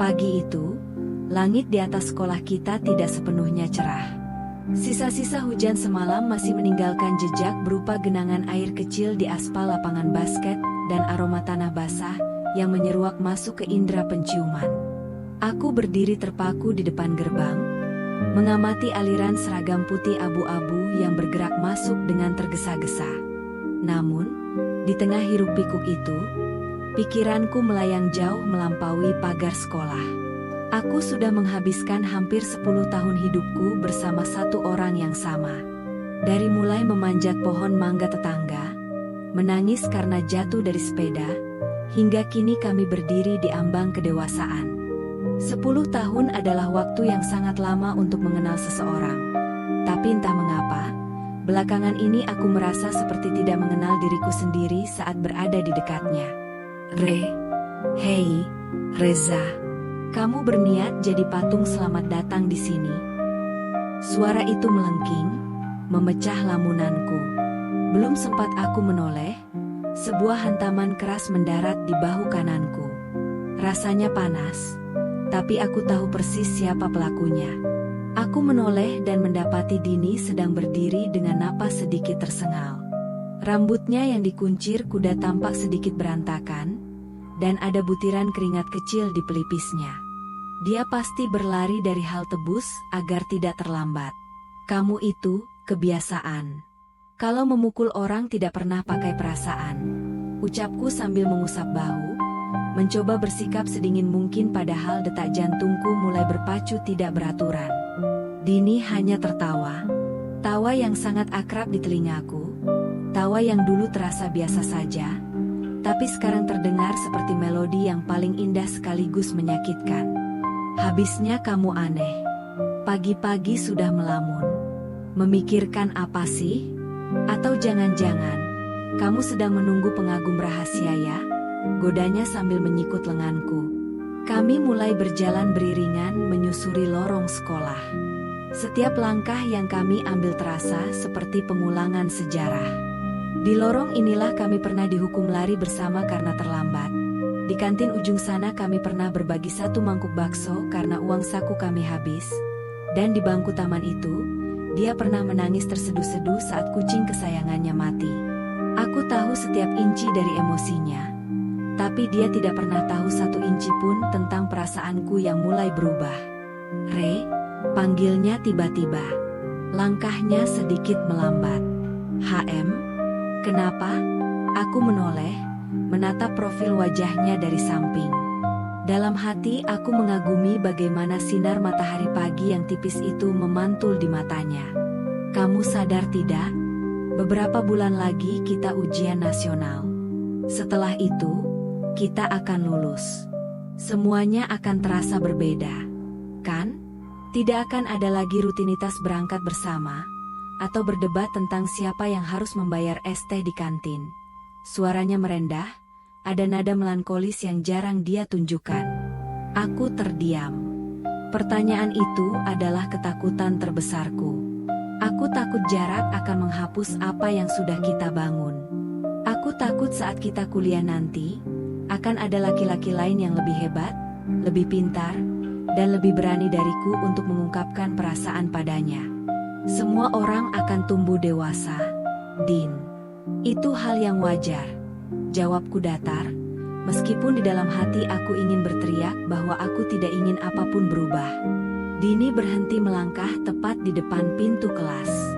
Pagi itu, langit di atas sekolah kita tidak sepenuhnya cerah. Sisa-sisa hujan semalam masih meninggalkan jejak berupa genangan air kecil di aspal lapangan basket dan aroma tanah basah yang menyeruak masuk ke indera penciuman. Aku berdiri terpaku di depan gerbang, mengamati aliran seragam putih abu-abu yang bergerak masuk dengan tergesa-gesa. Namun, di tengah hiruk-pikuk itu, pikiranku melayang jauh melampaui pagar sekolah. Aku sudah menghabiskan hampir 10 tahun hidupku bersama satu orang yang sama. Dari mulai memanjat pohon mangga tetangga, menangis karena jatuh dari sepeda, hingga kini kami berdiri di ambang kedewasaan. 10 tahun adalah waktu yang sangat lama untuk mengenal seseorang. Tapi entah mengapa, belakangan ini aku merasa seperti tidak mengenal diriku sendiri saat berada di dekatnya. Hei, Reza. Kamu berniat jadi patung selamat datang di sini. Suara itu melengking, memecah lamunanku. Belum sempat aku menoleh, sebuah hantaman keras mendarat di bahu kananku. Rasanya panas, tapi aku tahu persis siapa pelakunya. Aku menoleh dan mendapati Dini sedang berdiri dengan napas sedikit tersengal. Rambutnya yang dikuncir kuda tampak sedikit berantakan, dan ada butiran keringat kecil di pelipisnya. Dia pasti berlari dari halte bus agar tidak terlambat. Kamu itu kebiasaan. Kalau memukul orang tidak pernah pakai perasaan. Ucapku sambil mengusap bahu, mencoba bersikap sedingin mungkin padahal detak jantungku mulai berpacu tidak beraturan. Dini hanya tertawa. Tawa yang sangat akrab di telingaku. Tawa yang dulu terasa biasa saja, tapi sekarang terdengar seperti melodi yang paling indah sekaligus menyakitkan. Habisnya kamu aneh. Pagi-pagi sudah melamun. Memikirkan apa sih? Atau jangan-jangan kamu sedang menunggu pengagum rahasia ya? Godanya sambil menyikut lenganku. Kami mulai berjalan beriringan menyusuri lorong sekolah. Setiap langkah yang kami ambil terasa seperti pengulangan sejarah. Di lorong inilah kami pernah dihukum lari bersama karena terlambat. Di kantin ujung sana kami pernah berbagi satu mangkuk bakso karena uang saku kami habis. Dan di bangku taman itu, dia pernah menangis terseduh-seduh saat kucing kesayangannya mati. Aku tahu setiap inci dari emosinya, tapi dia tidak pernah tahu satu inci pun tentang perasaanku yang mulai berubah. Re, panggilnya tiba-tiba. Langkahnya sedikit melambat. HM? Kenapa? Aku menoleh, menatap profil wajahnya dari samping. Dalam hati aku mengagumi bagaimana sinar matahari pagi yang tipis itu memantul di matanya. Kamu sadar tidak? Beberapa bulan lagi kita ujian nasional. Setelah itu, kita akan lulus. Semuanya akan terasa berbeda, kan? Tidak akan ada lagi rutinitas berangkat bersama atau berdebat tentang siapa yang harus membayar es teh di kantin. Suaranya merendah, ada nada melankolis yang jarang dia tunjukkan. Aku terdiam. Pertanyaan itu adalah ketakutan terbesarku. Aku takut jarak akan menghapus apa yang sudah kita bangun. Aku takut saat kita kuliah nanti, akan ada laki-laki lain yang lebih hebat, lebih pintar, dan lebih berani dariku untuk mengungkapkan perasaan padanya. Semua orang akan tumbuh dewasa, Din. Itu hal yang wajar. Jawabku datar, meskipun di dalam hati aku ingin berteriak bahwa aku tidak ingin apapun berubah. Dini berhenti melangkah tepat di depan pintu kelas.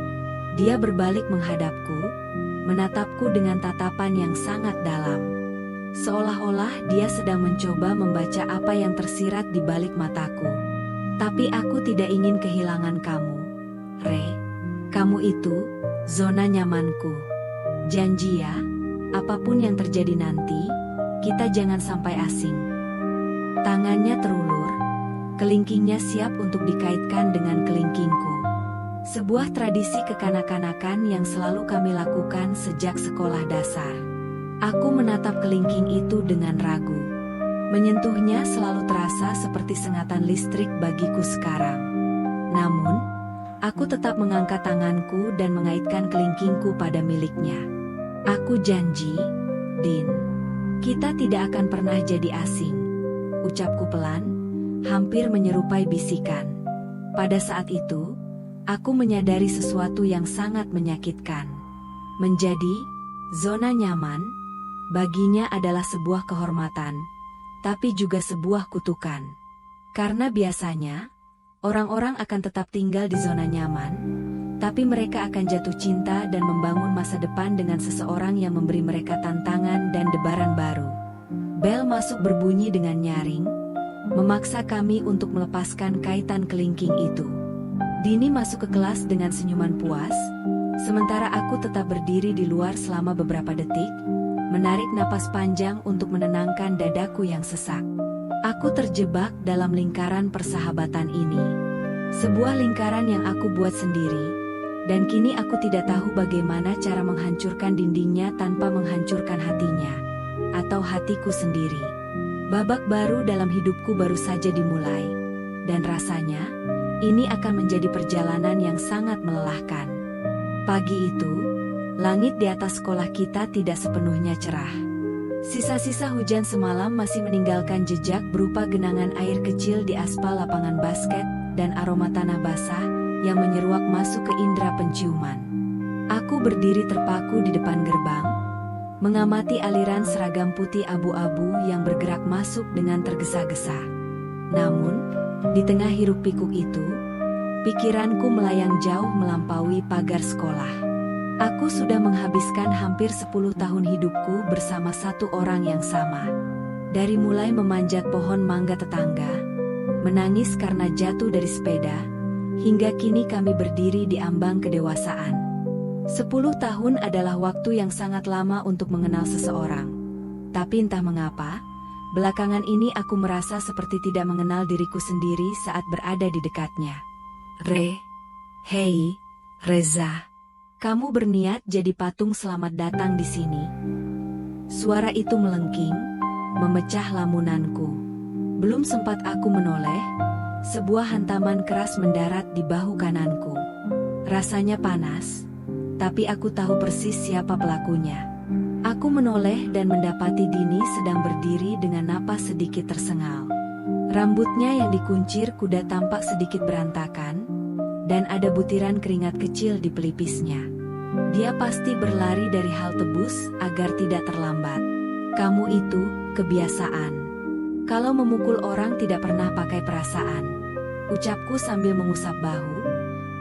Dia berbalik menghadapku, menatapku dengan tatapan yang sangat dalam. Seolah-olah dia sedang mencoba membaca apa yang tersirat di balik mataku. Tapi aku tidak ingin kehilangan kamu. Re, kamu itu zona nyamanku. Janji ya, apapun yang terjadi nanti, kita jangan sampai asing. Tangannya terulur, kelingkingnya siap untuk dikaitkan dengan kelingkingku. Sebuah tradisi kekanak-kanakan yang selalu kami lakukan sejak sekolah dasar. Aku menatap kelingking itu dengan ragu. Menyentuhnya selalu terasa seperti sengatan listrik bagiku sekarang. Namun, aku tetap mengangkat tanganku dan mengaitkan kelingkingku pada miliknya. Aku janji, Din, kita tidak akan pernah jadi asing. Ucapku pelan, hampir menyerupai bisikan. Pada saat itu, aku menyadari sesuatu yang sangat menyakitkan. Menjadi zona nyaman baginya adalah sebuah kehormatan, tapi juga sebuah kutukan. Karena biasanya, orang-orang akan tetap tinggal di zona nyaman, tapi mereka akan jatuh cinta dan membangun masa depan dengan seseorang yang memberi mereka tantangan dan debaran baru. Bel masuk berbunyi dengan nyaring, memaksa kami untuk melepaskan kaitan kelingking itu. Dini masuk ke kelas dengan senyuman puas, sementara aku tetap berdiri di luar selama beberapa detik, menarik napas panjang untuk menenangkan dadaku yang sesak. Aku terjebak dalam lingkaran persahabatan ini. Sebuah lingkaran yang aku buat sendiri, dan kini aku tidak tahu bagaimana cara menghancurkan dindingnya tanpa menghancurkan hatinya, atau hatiku sendiri. Babak baru dalam hidupku baru saja dimulai, dan rasanya, ini akan menjadi perjalanan yang sangat melelahkan. Pagi itu, langit di atas sekolah kita tidak sepenuhnya cerah. Sisa-sisa hujan semalam masih meninggalkan jejak berupa genangan air kecil di aspal lapangan basket dan aroma tanah basah yang menyeruak masuk ke indera penciuman. Aku berdiri terpaku di depan gerbang, mengamati aliran seragam putih abu-abu yang bergerak masuk dengan tergesa-gesa. Namun, di tengah hiruk-pikuk itu, pikiranku melayang jauh melampaui pagar sekolah. Aku sudah menghabiskan hampir 10 tahun hidupku bersama satu orang yang sama. Dari mulai memanjat pohon mangga tetangga, menangis karena jatuh dari sepeda, hingga kini kami berdiri di ambang kedewasaan. 10 tahun adalah waktu yang sangat lama untuk mengenal seseorang. Tapi entah mengapa, belakangan ini aku merasa seperti tidak mengenal diriku sendiri saat berada di dekatnya. Hei, Reza. Kamu berniat jadi patung selamat datang di sini. Suara itu melengking, memecah lamunanku. Belum sempat aku menoleh, sebuah hantaman keras mendarat di bahu kananku. Rasanya panas, tapi aku tahu persis siapa pelakunya. Aku menoleh dan mendapati Dini sedang berdiri dengan napas sedikit tersengal. Rambutnya yang dikuncir kuda tampak sedikit berantakan, dan ada butiran keringat kecil di pelipisnya. Dia pasti berlari dari halte bus agar tidak terlambat. Kamu itu kebiasaan. Kalau memukul orang tidak pernah pakai perasaan. Ucapku sambil mengusap bahu,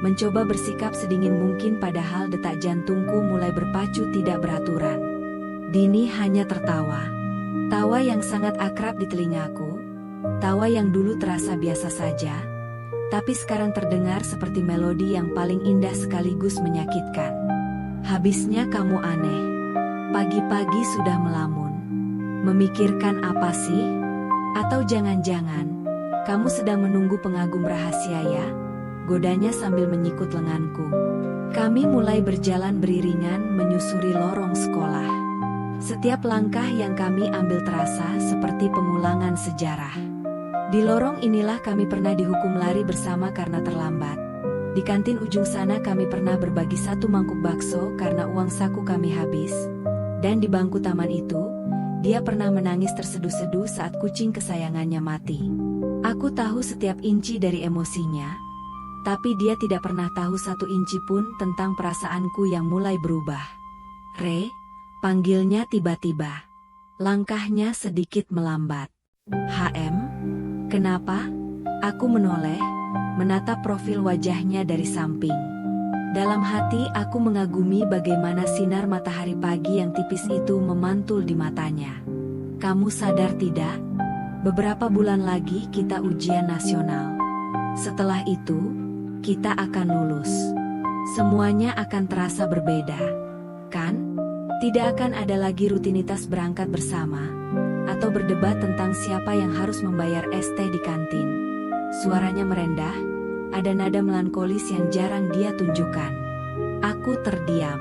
mencoba bersikap sedingin mungkin padahal detak jantungku mulai berpacu tidak beraturan. Dini hanya tertawa. Tawa yang sangat akrab di telingaku. Tawa yang dulu terasa biasa saja, tapi sekarang terdengar seperti melodi yang paling indah sekaligus menyakitkan. Habisnya kamu aneh. Pagi-pagi sudah melamun. Memikirkan apa sih? Atau jangan-jangan, kamu sedang menunggu pengagum rahasia ya? Godanya sambil menyikut lenganku. Kami mulai berjalan beriringan menyusuri lorong sekolah. Setiap langkah yang kami ambil terasa seperti pengulangan sejarah. Di lorong inilah kami pernah dihukum lari bersama karena terlambat. Di kantin ujung sana kami pernah berbagi satu mangkuk bakso karena uang saku kami habis. Dan di bangku taman itu, dia pernah menangis terseduh-seduh saat kucing kesayangannya mati. Aku tahu setiap inci dari emosinya, tapi dia tidak pernah tahu satu inci pun tentang perasaanku yang mulai berubah. Panggilnya tiba-tiba. Langkahnya sedikit melambat. Kenapa? Aku menoleh, menatap profil wajahnya dari samping. Dalam hati aku mengagumi bagaimana sinar matahari pagi yang tipis itu memantul di matanya. Kamu sadar tidak? Beberapa bulan lagi kita ujian nasional. Setelah itu, kita akan lulus. Semuanya akan terasa berbeda, kan? Tidak akan ada lagi rutinitas berangkat bersama, atau berdebat tentang siapa yang harus membayar es teh di kantin. Suaranya merendah, ada nada melankolis yang jarang dia tunjukkan. Aku terdiam.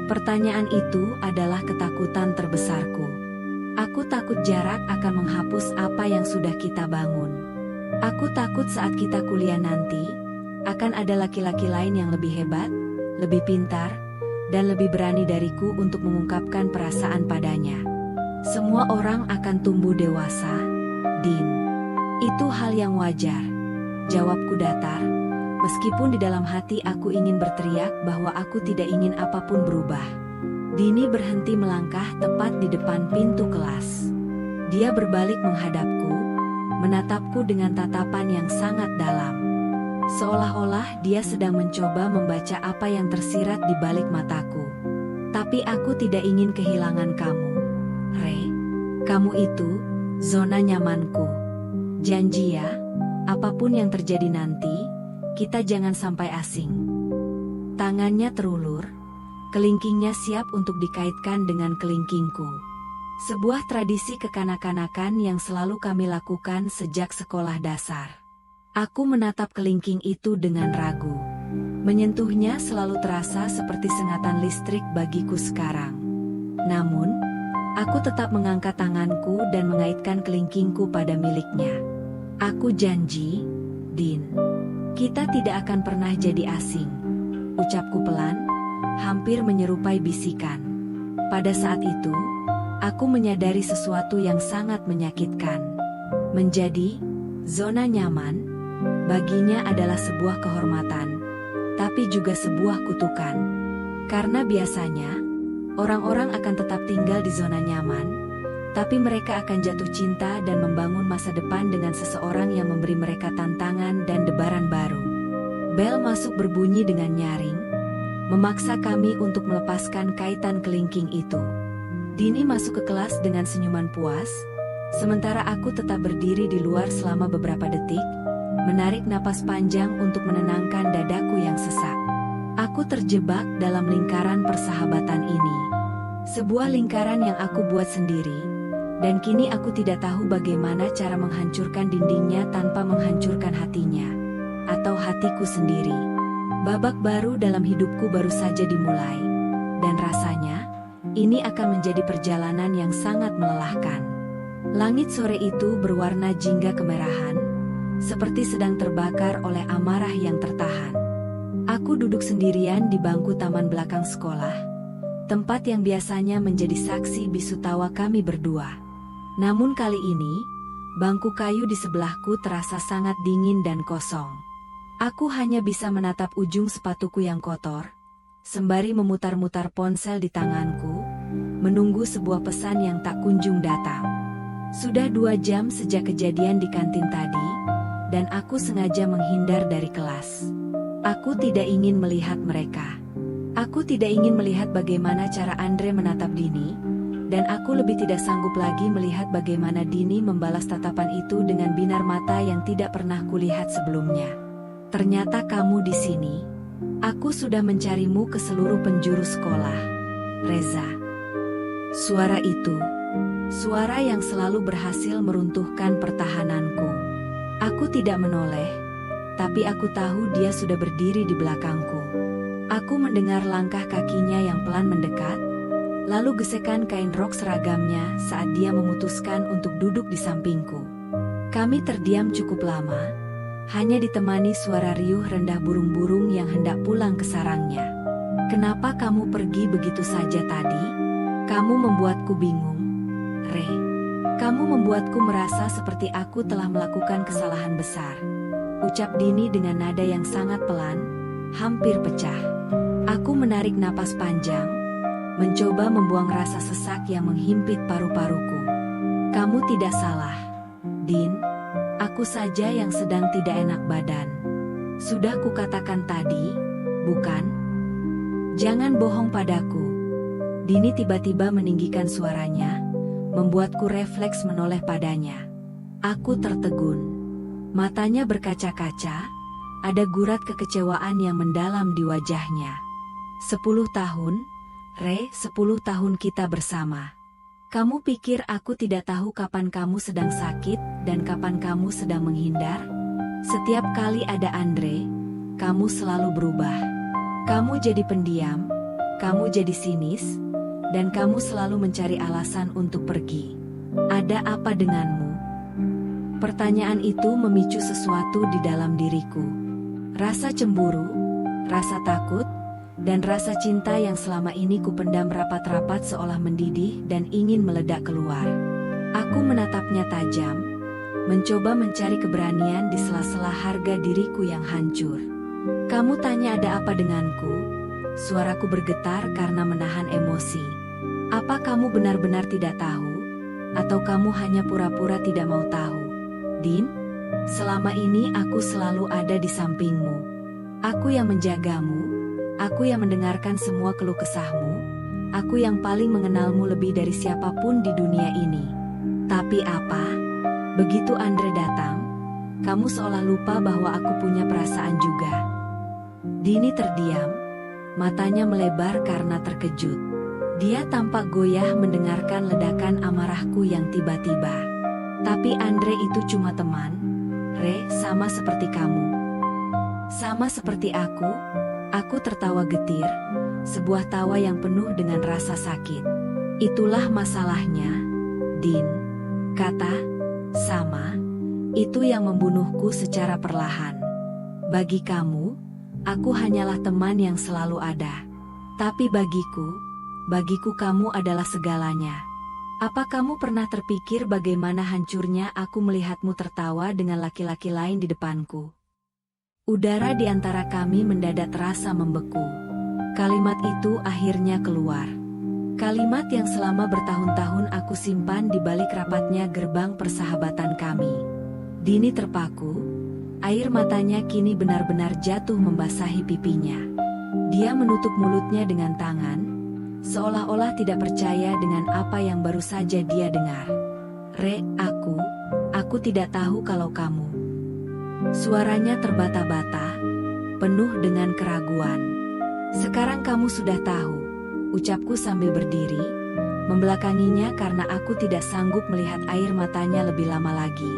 Pertanyaan itu adalah ketakutan terbesarku. Aku takut jarak akan menghapus apa yang sudah kita bangun. Aku takut saat kita kuliah nanti, akan ada laki-laki lain yang lebih hebat, lebih pintar, dan lebih berani dariku untuk mengungkapkan perasaan padanya. Semua orang akan tumbuh dewasa, Din. Itu hal yang wajar, jawabku datar, meskipun di dalam hati aku ingin berteriak bahwa aku tidak ingin apapun berubah. Dini berhenti melangkah tepat di depan pintu kelas. Dia berbalik menghadapku, menatapku dengan tatapan yang sangat dalam. Seolah-olah dia sedang mencoba membaca apa yang tersirat di balik mataku. Tapi aku tidak ingin kehilangan kamu, Ray. Kamu itu zona nyamanku. Janji ya, apapun yang terjadi nanti, kita jangan sampai asing. Tangannya terulur, kelingkingnya siap untuk dikaitkan dengan kelingkingku. Sebuah tradisi kekanak-kanakan yang selalu kami lakukan sejak sekolah dasar. Aku menatap kelingking itu dengan ragu. Menyentuhnya selalu terasa seperti sengatan listrik bagiku sekarang. Namun, aku tetap mengangkat tanganku dan mengaitkan kelingkingku pada miliknya. Aku janji, Din, kita tidak akan pernah jadi asing. Ucapku pelan, hampir menyerupai bisikan. Pada saat itu, aku menyadari sesuatu yang sangat menyakitkan. Menjadi zona nyaman baginya adalah sebuah kehormatan, tapi juga sebuah kutukan. Karena biasanya, orang-orang akan tetap tinggal di zona nyaman, tapi mereka akan jatuh cinta dan membangun masa depan dengan seseorang yang memberi mereka tantangan dan debaran baru. Bel masuk berbunyi dengan nyaring, memaksa kami untuk melepaskan kaitan kelingking itu. Dini masuk ke kelas dengan senyuman puas, sementara aku tetap berdiri di luar selama beberapa detik, menarik napas panjang untuk menenangkan dadaku yang sesak. Aku terjebak dalam lingkaran persahabatan ini. Sebuah lingkaran yang aku buat sendiri, dan kini aku tidak tahu bagaimana cara menghancurkan dindingnya tanpa menghancurkan hatinya, atau hatiku sendiri. Babak baru dalam hidupku baru saja dimulai, dan rasanya, ini akan menjadi perjalanan yang sangat melelahkan. Langit sore itu berwarna jingga kemerahan, seperti sedang terbakar oleh amarah yang tertahan. Aku duduk sendirian di bangku taman belakang sekolah, tempat yang biasanya menjadi saksi bisu tawa kami berdua. Namun kali ini, bangku kayu di sebelahku terasa sangat dingin dan kosong. Aku hanya bisa menatap ujung sepatuku yang kotor, sembari memutar-mutar ponsel di tanganku, menunggu sebuah pesan yang tak kunjung datang. Sudah 2 jam sejak kejadian di kantin tadi, dan aku sengaja menghindar dari kelas. Aku tidak ingin melihat mereka. Aku tidak ingin melihat bagaimana cara Andre menatap Dini, dan aku lebih tidak sanggup lagi melihat bagaimana Dini membalas tatapan itu dengan binar mata yang tidak pernah kulihat sebelumnya. Ternyata kamu di sini. Aku sudah mencarimu ke seluruh penjuru sekolah, Reza. Suara itu, suara yang selalu berhasil meruntuhkan pertahananku. Aku tidak menoleh, tapi aku tahu dia sudah berdiri di belakangku. Aku mendengar langkah kakinya yang pelan mendekat, lalu gesekan kain rok seragamnya saat dia memutuskan untuk duduk di sampingku. Kami terdiam cukup lama, hanya ditemani suara riuh rendah burung-burung yang hendak pulang ke sarangnya. Kenapa kamu pergi begitu saja tadi? Kamu membuatku bingung, Ray. Kamu membuatku merasa seperti aku telah melakukan kesalahan besar. Ucap Dini dengan nada yang sangat pelan, hampir pecah. Aku menarik napas panjang, mencoba membuang rasa sesak yang menghimpit paru-paruku. Kamu tidak salah, Din. Aku saja yang sedang tidak enak badan. Sudah kukatakan tadi, bukan? Jangan bohong padaku. Dini tiba-tiba meninggikan suaranya, membuatku refleks menoleh padanya. Aku tertegun. Matanya berkaca-kaca, ada gurat kekecewaan yang mendalam di wajahnya. 10 tahun, Ray, 10 tahun kita bersama. Kamu pikir aku tidak tahu kapan kamu sedang sakit dan kapan kamu sedang menghindar? Setiap kali ada Andre, kamu selalu berubah. Kamu jadi pendiam, kamu jadi sinis, dan kamu selalu mencari alasan untuk pergi. Ada apa denganmu? Pertanyaan itu memicu sesuatu di dalam diriku. Rasa cemburu, rasa takut, dan rasa cinta yang selama ini kupendam rapat-rapat seolah mendidih dan ingin meledak keluar. Aku menatapnya tajam, mencoba mencari keberanian di sela-sela harga diriku yang hancur. Kamu tanya ada apa denganku? Suaraku bergetar karena menahan emosi. Apa kamu benar-benar tidak tahu? Atau kamu hanya pura-pura tidak mau tahu? Din, selama ini aku selalu ada di sampingmu. Aku yang menjagamu, aku yang mendengarkan semua keluh kesahmu, aku yang paling mengenalmu lebih dari siapapun di dunia ini. Tapi apa? Begitu Andre datang, kamu seolah lupa bahwa aku punya perasaan juga. Dini terdiam, matanya melebar karena terkejut. Dia tampak goyah mendengarkan ledakan amarahku yang tiba-tiba. Tapi Andre itu cuma teman, Re, sama seperti kamu. Sama seperti aku tertawa getir, sebuah tawa yang penuh dengan rasa sakit. Itulah masalahnya, Din. Kata, sama, itu yang membunuhku secara perlahan. Bagi kamu, aku hanyalah teman yang selalu ada. Tapi bagiku kamu adalah segalanya. Apa kamu pernah terpikir bagaimana hancurnya aku melihatmu tertawa dengan laki-laki lain di depanku? Udara di antara kami mendadak terasa membeku. Kalimat itu akhirnya keluar. Kalimat yang selama bertahun-tahun aku simpan di balik rapatnya gerbang persahabatan kami. Dini terpaku, air matanya kini benar-benar jatuh membasahi pipinya. Dia menutup mulutnya dengan tangan, seolah-olah tidak percaya dengan apa yang baru saja dia dengar. Re, aku tidak tahu kalau kamu. Suaranya terbata-bata, penuh dengan keraguan. Sekarang kamu sudah tahu, ucapku sambil berdiri, membelakanginya karena aku tidak sanggup melihat air matanya lebih lama lagi.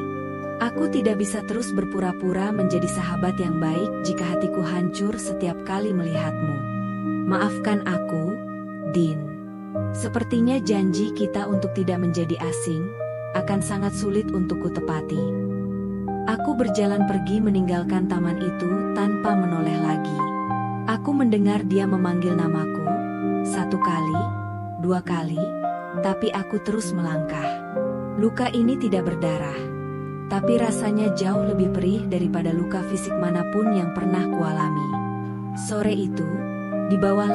Aku tidak bisa terus berpura-pura menjadi sahabat yang baik jika hatiku hancur setiap kali melihatmu. Maafkan aku, Din. Sepertinya janji kita untuk tidak menjadi asing akan sangat sulit untuk kutepati. Aku berjalan pergi meninggalkan taman itu tanpa menoleh lagi. Aku mendengar dia memanggil namaku, 1 kali, 2 kali, tapi aku terus melangkah. Luka ini tidak berdarah, tapi rasanya jauh lebih perih daripada luka fisik manapun yang pernah kualami. Sore itu, di bawah